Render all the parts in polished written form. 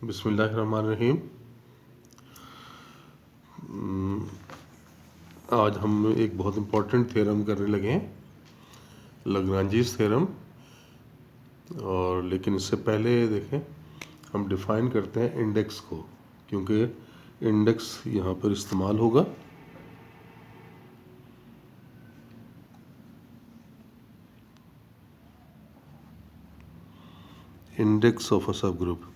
बिस्मिल्लाहिर्रहमानिर्रहीम। आज हम एक बहुत इम्पोर्टेंट थ्योरम करने लगे हैं, लाग्रांजीस थ्योरम। और लेकिन इससे पहले देखें, हम डिफ़ाइन करते हैं इंडेक्स को, क्योंकि इंडेक्स यहाँ पर इस्तेमाल होगा। इंडेक्स ऑफ अ सब ग्रुप।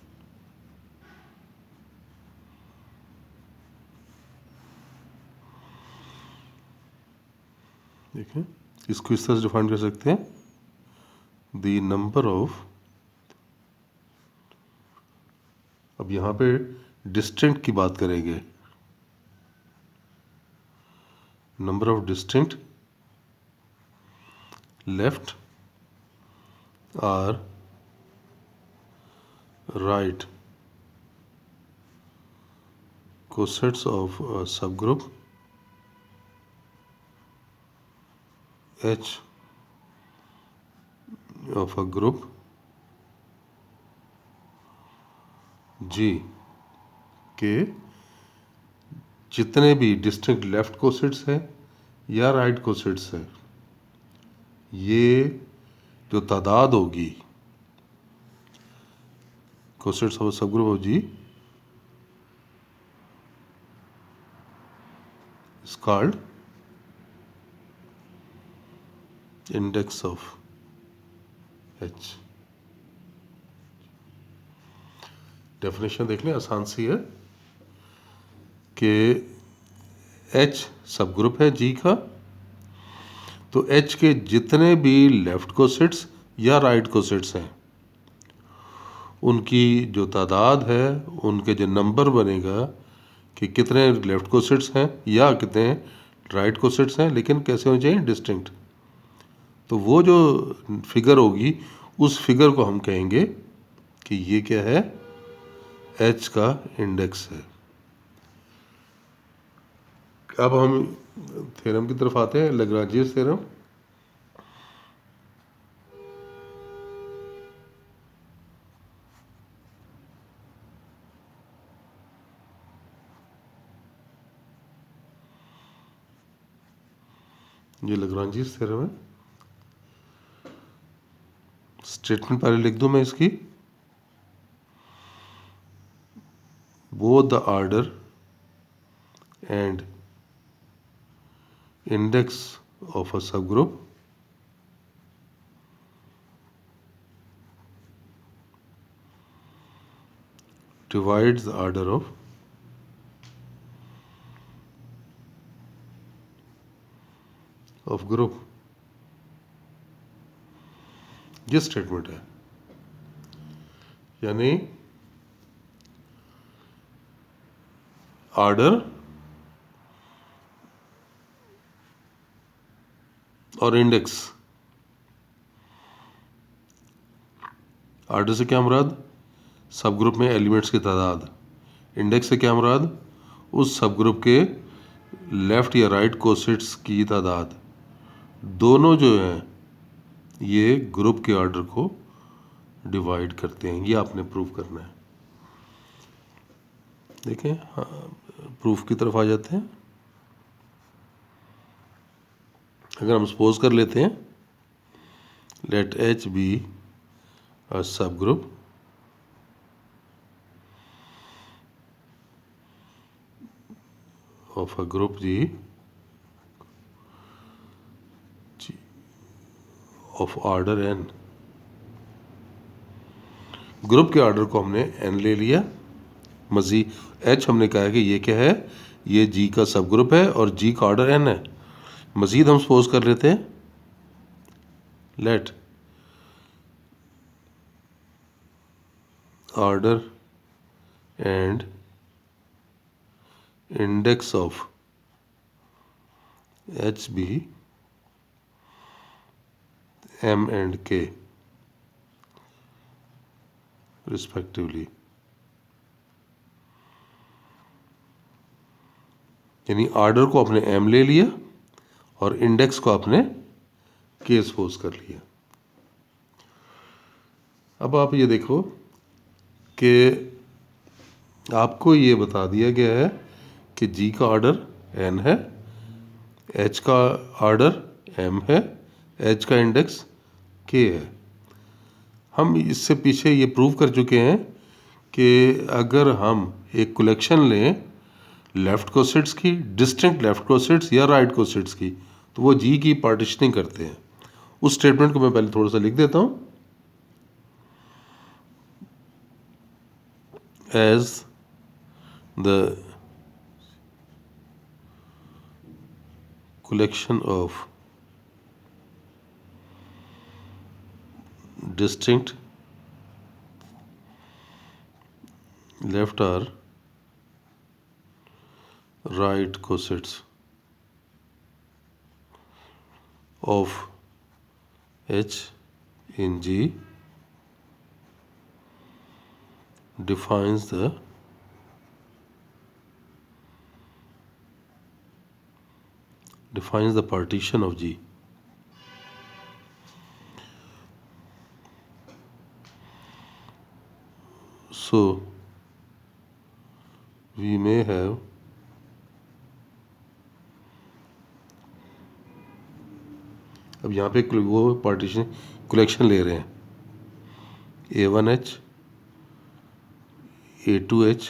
देखें, इसको इस तरह से डिफाइन कर सकते हैं, द नंबर ऑफ, अब यहाँ पे डिस्टिंक्ट की बात करेंगे, number of distinct left or right cosets of a subgroup H of a group G के जितने भी डिस्टिंक्ट लेफ्ट कोसेट्स हैं या राइट कोसेट्स हैं, ये जो तादाद होगी cosets of subgroup of G is called index of H। Definition देख लें, आसान सी है कि H सब ग्रुप है G का, तो H के जितने भी लेफ्ट कोसेट्स या राइट कोसेट्स हैं, उनकी जो तादाद है, उनके जो नंबर बनेगा कि कितने लेफ्ट कोसेट्स हैं या कितने राइट कोसेट्स हैं, लेकिन कैसे होने चाहिए, डिस्टिंक्ट। तो वो जो फिगर होगी, उस फिगर को हम कहेंगे कि ये क्या है, H का इंडेक्स है। अब हम थ्योरम की तरफ आते हैं, लाग्रांजियस थ्योरम। ये लाग्रांजियस थ्योरम है। स्टेटमेंट पहले लिख दूं मैं इसकी, both the order and index of a subgroup divides the order of group। ये स्टेटमेंट है, यानी ऑर्डर और इंडेक्स। ऑर्डर से क्या मुराद, सब ग्रुप में एलिमेंट्स की तादाद। इंडेक्स से क्या मुराद, उस सब ग्रुप के लेफ्ट या राइट कोसेट्स की तादाद। दोनों जो हैं ये ग्रुप के ऑर्डर को डिवाइड करते हैं। ये आपने प्रूफ करना है। देखें, हाँ, प्रूफ की तरफ आ जाते हैं। अगर हम सपोज कर लेते हैं, लेट H बी अ सब group of a group G of order n। Group के ऑर्डर को हमने n ले लिया, मजीद H हमने कहा है कि ये क्या है, ये G का सब ग्रुप है और G का ऑर्डर n है। मजीद हम सपोज कर लेते हैं, let order and index of H be M and K respectively. यानी ऑर्डर को आपने M ले लिया और इंडेक्स को आपने K सपोज कर लिया। अब आप ये देखो कि आपको ये बता दिया गया है कि जी का ऑर्डर n है, h का ऑर्डर m है, h का इंडेक्स k है। हम इससे पीछे ये प्रूव कर चुके हैं कि अगर हम एक कलेक्शन लें लेफ़्ट कोसेट्स की, डिस्टिंक्ट लेफ़्ट कोसेट्स या राइट कोसेट्स की, तो वो जी की पार्टिशनिंग करते हैं। उस स्टेटमेंट को मैं पहले थोड़ा सा लिख देता हूँ। As the collection of distinct left or right cosets of H in G defines the partition of G. So we may have अब यहाँ पे वो पार्टीशन कलेक्शन ले रहे हैं A1H A2H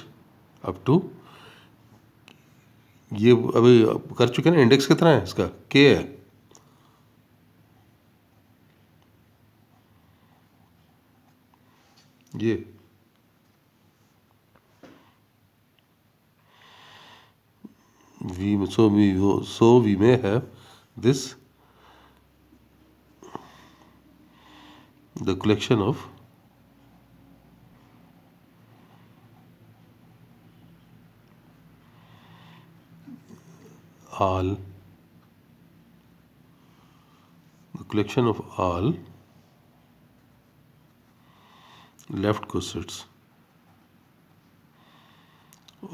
अप टू, ये अभी कर चुके हैं ना। इंडेक्स कितना है इसका? K है। ये so we may have this, the collection of all left cosets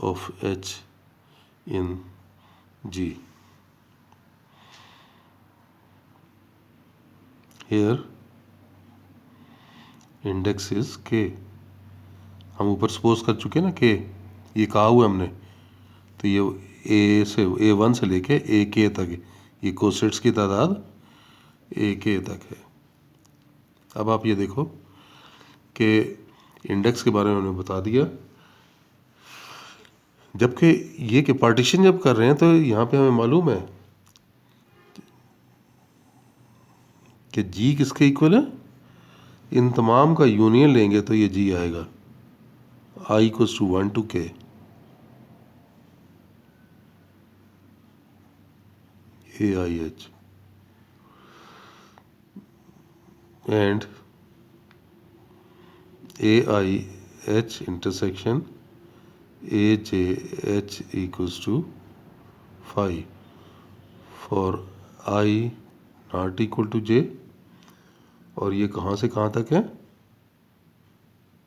of H in G. Here index is K। हम ऊपर सपोज कर चुके हैं ना K, ये कहा हुआ हमने, तो ये A1 से लेके AK तक ये कोसेट्स की तादाद AK तक है। अब आप ये देखो कि इंडेक्स के बारे में हमने बता दिया, जबकि ये कि पार्टीशन जब कर रहे हैं तो यहाँ पे हमें मालूम है कि G किसके इक्वल है। इन तमाम का यूनियन लेंगे तो ये G आएगा, I equals to 1 to K AIH, and AIH intersection AJH equals to phi for I not equal to J। और ये कहाँ से कहाँ तक है?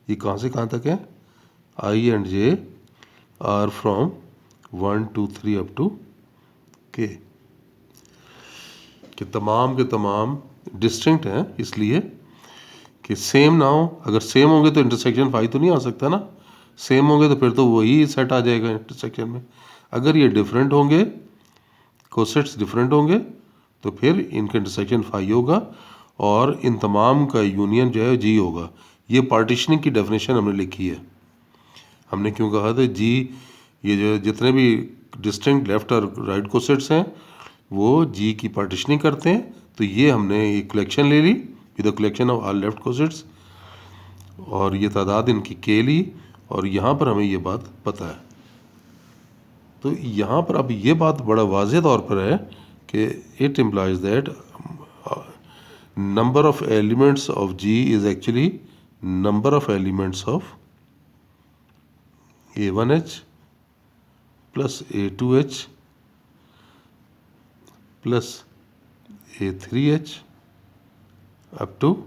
ये कहाँ से कहाँ तक है? I and J are from 1 to 3 up to K, कि तमाम के तमाम डिस्टिंक्ट हैं, इसलिए कि सेम ना हो। अगर सेम होंगे तो इंटरसेक्शन फाई तो नहीं आ सकता ना, सेम होंगे तो फिर तो वही सेट आ जाएगा इंटरसेक्शन में। अगर ये डिफरेंट होंगे, कोसेट्स डिफरेंट होंगे, तो फिर इनका इंटरसेक्शन फाई होगा और इन तमाम का यूनियन जो है जी होगा। ये पार्टीशनिंग की डेफिनेशन हमने लिखी है। हमने क्यों कहा था जी, ये जो जितने भी डिस्टिंक्ट लेफ्ट और राइट कोसेट्स हैं वो जी की पार्टीशनिंग करते हैं। तो ये हमने एक कलेक्शन ले ली, with the collection of all left cosets, और ये तादाद इनकी के ली, और यहाँ पर हमें ये बात पता है। तो यहाँ पर अब ये बात बड़ा वाज़ेह तौर पर है कि it implies that number of elements of G is actually number of elements of A1H plus A2H plus A3H up to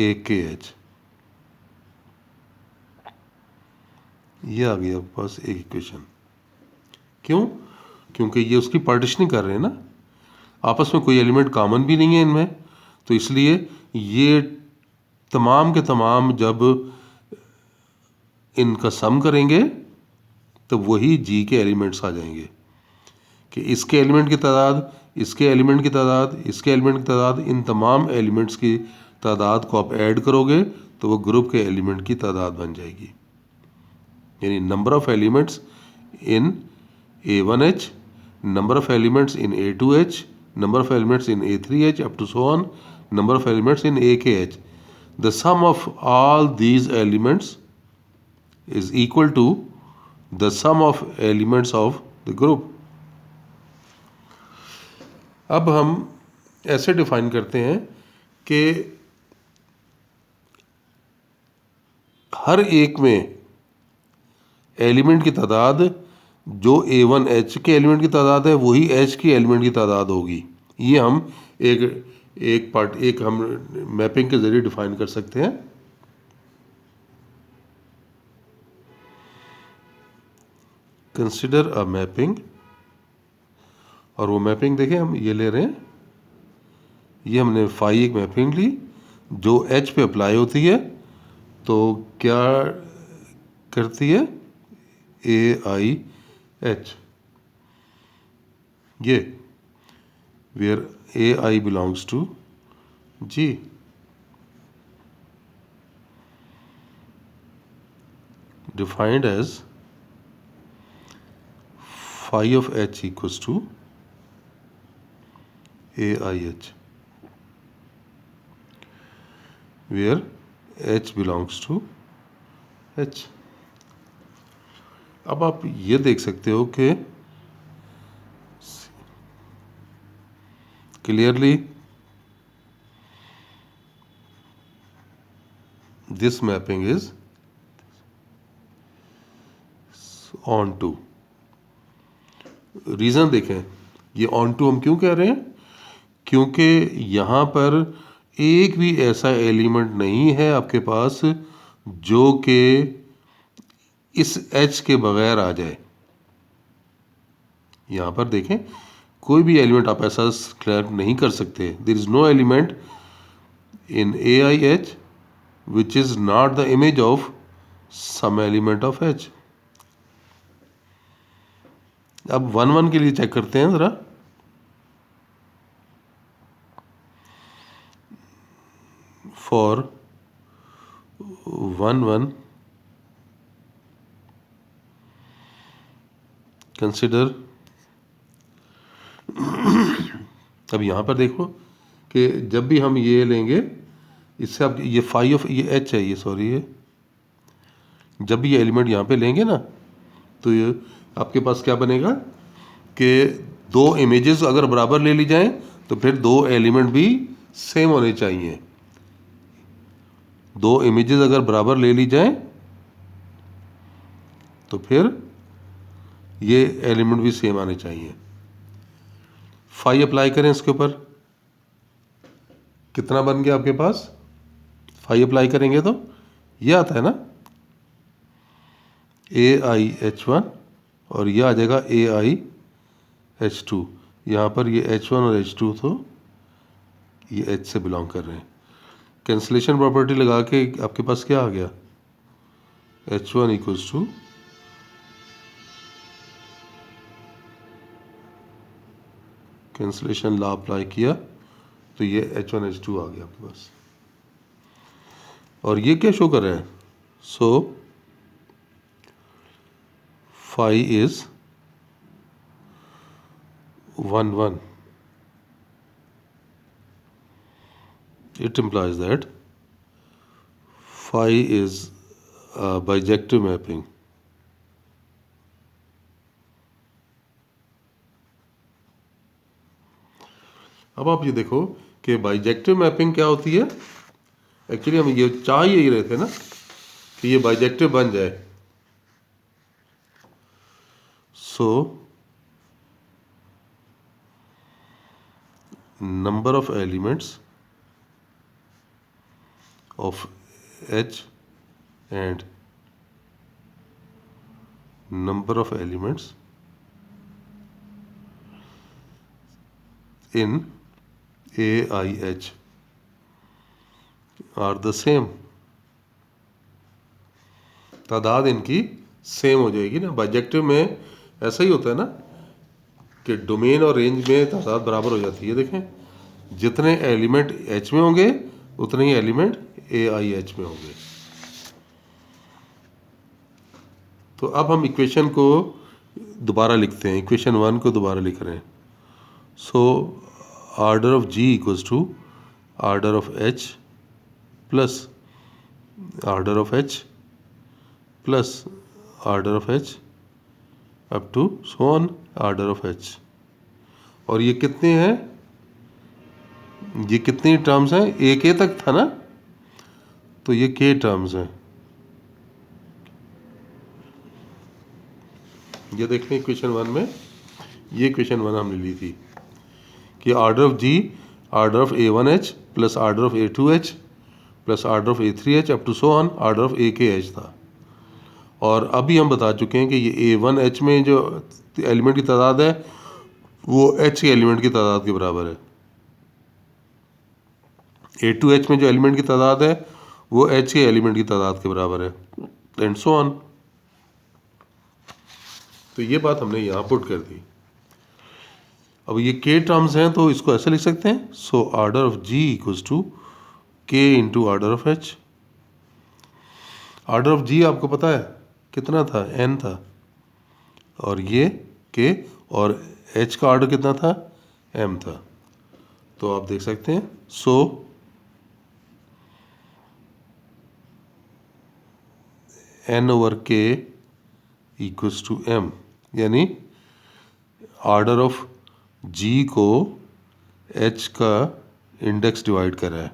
AKH। ये आ गया पास एक इक्वेशन। क्यों? क्योंकि ये उसकी पार्टीशनिंग कर रहे हैं ना, आपस में कोई एलिमेंट कॉमन भी नहीं है इनमें, तो इसलिए ये तमाम के तमाम जब इनका सम करेंगे तो वही जी के एलिमेंट्स आ जाएंगे कि इसके एलिमेंट की तादाद, इसके एलिमेंट की तादाद, इसके एलिमेंट की तादाद, इन तमाम एलिमेंट्स की तादाद को आप ऐड करोगे तो वो ग्रुप के एलिमेंट की तादाद बन जाएगी। यानी number of elements in A1H, number of elements in A2H, number of elements in A3H up to so on, number of elements in AKH. The sum of all these elements is equal to the sum of elements of the group. अब हम ऐसे define करते हैं कि हर एक में element की तादाद जो A1H के एलिमेंट की तादाद है वही H की एलिमेंट की तादाद होगी। ये हम एक हम मैपिंग के ज़रिए डिफाइन कर सकते हैं। कंसिडर अ मैपिंग, और वो मैपिंग देखें हम ये ले रहे हैं, ये हमने फाई एक मैपिंग ली जो H पे अप्लाई होती है तो क्या करती है AIH, ये where AI belongs to G. Defined as phi of H equals to AIH, where H belongs to H. अब आप ये देख सकते हो कि clearly this mapping is on to. Reason देखें, ये ऑन टू हम क्यों कह रहे हैं? क्योंकि यहाँ पर एक भी ऐसा एलिमेंट नहीं है आपके पास जो कि इस H के बगैर आ जाए। यहाँ पर देखें, कोई भी एलिमेंट आप ऐसा क्लियर नहीं कर सकते। There is no element in AIH which is not the image of some element of H। अब 1 1 के लिए चेक करते हैं ज़रा। फॉर 1 1 कंसिडर, अब यहाँ पर देखो कि जब भी हम ये लेंगे इससे आप ये फाई ऑफ ये H है, ये सॉरी ये जब भी ये एलिमेंट यहाँ पे लेंगे ना तो ये आपके पास क्या बनेगा कि दो इमेजेस अगर बराबर ले ली जाएं तो फिर दो एलिमेंट भी सेम होने चाहिए। दो इमेजेस अगर बराबर ले ली जाएं तो फिर ये एलिमेंट भी सेम आने चाहिए। फाई अप्लाई करें इसके ऊपर, कितना बन गया आपके पास? फाई अप्लाई करेंगे तो ये आता है ना AIH1 और ये आ जाएगा AIH2। यहाँ पर ये H1 और H2 तो ये H से बिलोंग कर रहे हैं। कैंसलेशन प्रॉपर्टी लगा के आपके पास क्या आ गया? H1 equals to cancellation law apply किया तो ये H1 H2 आ गया आपके पास। और ये क्या शो कर रहा है? So phi is 1 1। It implies that phi is a bijective mapping. अब आप ये देखो कि बाइजेक्टिव मैपिंग क्या होती है। एक्चुअली हम ये चाह ही रहे थे ना कि ये बाइजेक्टिव बन जाए। So number of elements of H and number of elements in AIH are the same. तादाद इनकी सेम हो जाएगी ना। बाइजेक्टिव में ऐसा ही होता है ना कि डोमेन और रेंज में तादाद बराबर हो जाती है। देखें, जितने एलिमेंट एच में होंगे उतने ही एलिमेंट ए आई एच में होंगे। तो अब हम इक्वेशन को दोबारा लिखते हैं, इक्वेशन 1 को दोबारा लिख रहे हैं। So order of G equals to order of H plus order of H plus order of H up to so on order of H. और ये कितने हैं, ये कितनी टर्म्स हैं, एक ए तक था ना, तो ये के टर्म्स हैं। ये देख लें इक्वेशन 1 में, ये इक्वेशन 1 हमने ली थी कि order of G order of A1H plus order of A2H plus order of A3H up to so on order of AKH था। और अभी हम बता चुके हैं कि ये A1H में जो एलिमेंट की तादाद है वो H के एलिमेंट की तादाद के बराबर है, A2H में जो एलिमेंट की तादाद है वो H के एलिमेंट की तादाद के बराबर है, एंड सो ऑन। तो ये बात हमने यहाँ पुट कर दी। अब ये के टर्म्स हैं तो इसको ऐसे लिख सकते हैं, so order of G equals to K into order of H. Order of G आपको पता है कितना था, एन था, और ये के, और एच का ऑर्डर कितना था, एम था। तो आप देख सकते हैं सो एन ओवर के इक्वल्स टू एम, यानी ऑर्डर ऑफ जी को एच का इंडेक्स डिवाइड करा है,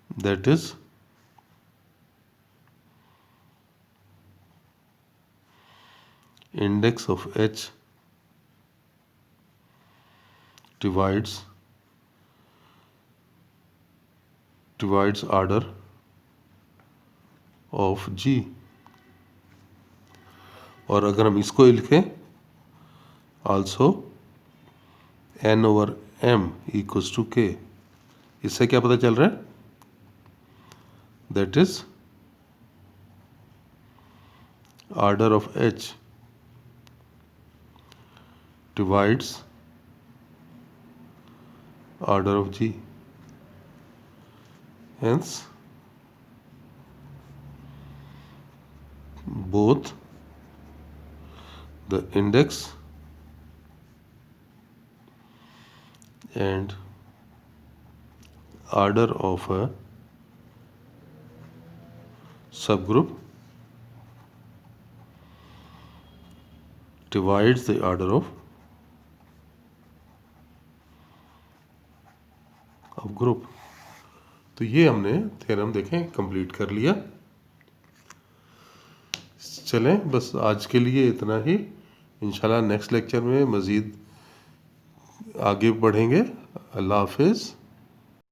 that is index of H divides order of G। और अगर हम इसको लिखें also n over m equals to k, इससे क्या पता चल रहा है, that is order of H divides order of G, hence both the index and order of a subgroup divides the order of group. तो ये हमने थ्योरम देखें कंप्लीट कर लिया। चलें, बस आज के लिए इतना ही। इंशाल्लाह नेक्स्ट लेक्चर में मज़ीद आगे बढ़ेंगे। अल्लाह हाफिज़।